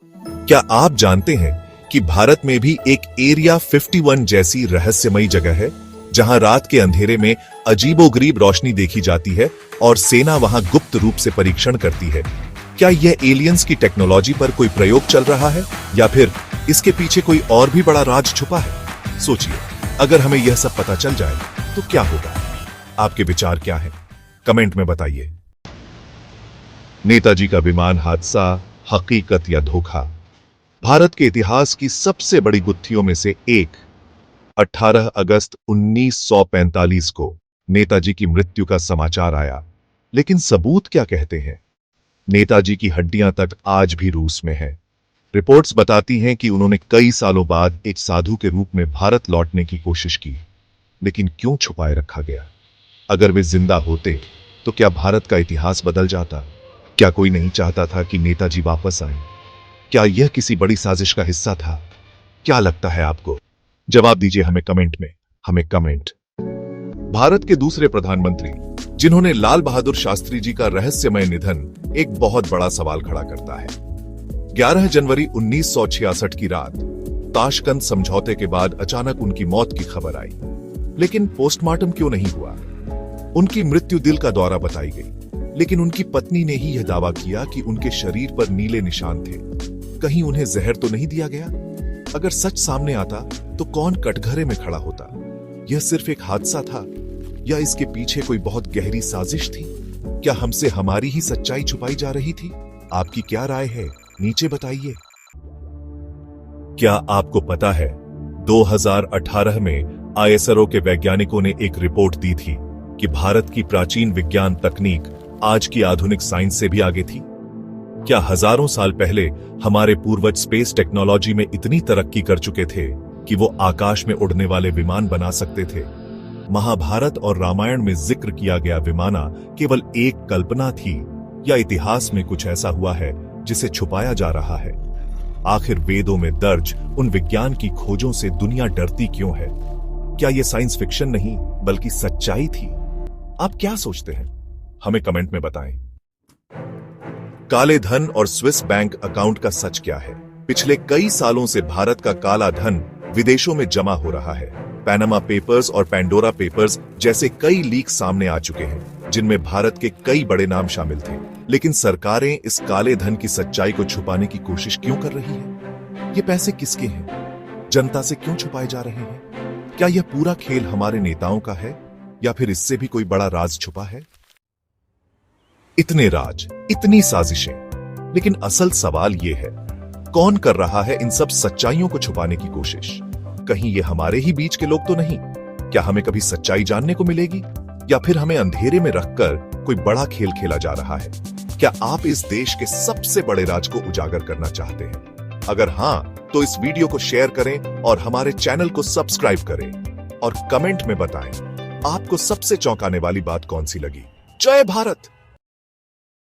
क्या आप जानते हैं कि भारत में भी एक एरिया 51 जैसी रहस्यमयी जगह है जहां रात के अंधेरे में अजीबोगरीब रोशनी देखी जाती है और सेना वहां गुप्त रूप से परीक्षण करती है? क्या यह एलियंस की टेक्नोलॉजी पर कोई प्रयोग चल रहा है या फिर इसके पीछे कोई और भी बड़ा राज छुपा है? सोचिए, अगर हमें यह सब पता चल जाए तो क्या होगा? आपके विचार क्या हैं? कमेंट में बताइए। नेताजी का विमान हादसा, हकीकत या धोखा? भारत के इतिहास की सबसे बड़ी गुत्थियों में से एक। 18 अगस्त 1945 को नेताजी की मृत्यु का समाचार आया, लेकिन सबूत क्या कहते हैं? नेताजी की हड्डियां तक आज भी रूस में हैं। रिपोर्ट्स बताती हैं कि उन्होंने कई सालों बाद एक साधु के रूप में भारत लौटने की कोशिश की, लेकिन क्यों छुपाए रखा गया? अगर वे जिंदा होते तो क्या भारत का इतिहास बदल जाता? क्या कोई नहीं चाहता था कि नेताजी वापस आए? क्या यह किसी बड़ी साजिश का हिस्सा था? क्या लगता है आपको? जवाब दीजिए हमें कमेंट में। भारत के दूसरे प्रधानमंत्री जिन्होंने लाल बहादुर शास्त्री जी का रहस्यमय निधन एक बहुत बड़ा सवाल खड़ा करता है। 11 जनवरी 1966 की रात ताशकंद समझौते के बाद अचानक उनकी मौत की खबर आई, लेकिन पोस्टमार्टम क्यों नहीं हुआ? उनकी मृत्यु दिल का दौरा बताई गई, लेकिन उनकी पत्नी ने ही यह दावा किया कि उनके शरीर पर नीले निशान थे। कहीं उन्हें जहर तो नहीं दिया गया? अगर सच सामने आता तो कौन कटघरे में खड़ा होता? यह सिर्फ एक हादसा था या इसके पीछे कोई बहुत गहरी साजिश थी? क्या हमसे हमारी ही सच्चाई छुपाई जा रही थी? आपकी क्या राय है? नीचे बताइए। क्या आपको पता है 2018 में आईएसआरओ के वैज्ञानिकों ने एक रिपोर्ट दी थी कि भारत की प्राचीन विज्ञान तकनीक आज की आधुनिक साइंस से भी आगे थी? क्या हजारों साल पहले हमारे पूर्वज स्पेस टेक्नोलॉजी में इतनी तरक्की कर चुके थे कि वो आकाश में उड़ने वाले विमान बना सकते थे? महाभारत और रामायण में जिक्र किया गया विमाना केवल एक कल्पना थी या इतिहास में कुछ ऐसा हुआ है जिसे छुपाया जा रहा है? आखिर वेदों में दर्ज उन विज्ञान की खोजों से दुनिया डरती क्यों है? क्या यह साइंस फिक्शन नहीं बल्कि सच्चाई थी? आप क्या सोचते हैं? हमें कमेंट में बताएं। काले धन और स्विस बैंक अकाउंट का सच क्या है? पिछले कई सालों से भारत का काला धन विदेशों में जमा हो रहा है। पैनामा पेपर्स और पैंडोरा पेपर्स जैसे कई लीक सामने आ चुके हैं, जिनमें भारत के कई बड़े नाम शामिल थे। लेकिन सरकारें इस काले धन की सच्चाई को छुपाने की कोशिश क्यों कर रही है? ये पैसे किसके हैं? जनता से क्यों छुपाए जा रहे हैं? क्या यह पूरा खेल हमारे नेताओं का है या फिर इससे भी कोई बड़ा राज छुपा है? इतने राज, इतनी साजिशें, लेकिन असल सवाल यह है, कौन कर रहा है इन सब सच्चाइयों को छुपाने की कोशिश? कहीं ये हमारे ही बीच के लोग तो नहीं? क्या हमें कभी सच्चाई जानने को मिलेगी या फिर हमें अंधेरे में रखकर कोई बड़ा खेल खेला जा रहा है? क्या आप इस देश के सबसे बड़े राज को उजागर करना चाहते हैं? अगर हां, तो इस वीडियो को शेयर करें और हमारे चैनल को सब्सक्राइब करें और कमेंट में बताएं आपको सबसे चौंकाने वाली बात कौन सी लगी। जय भारत।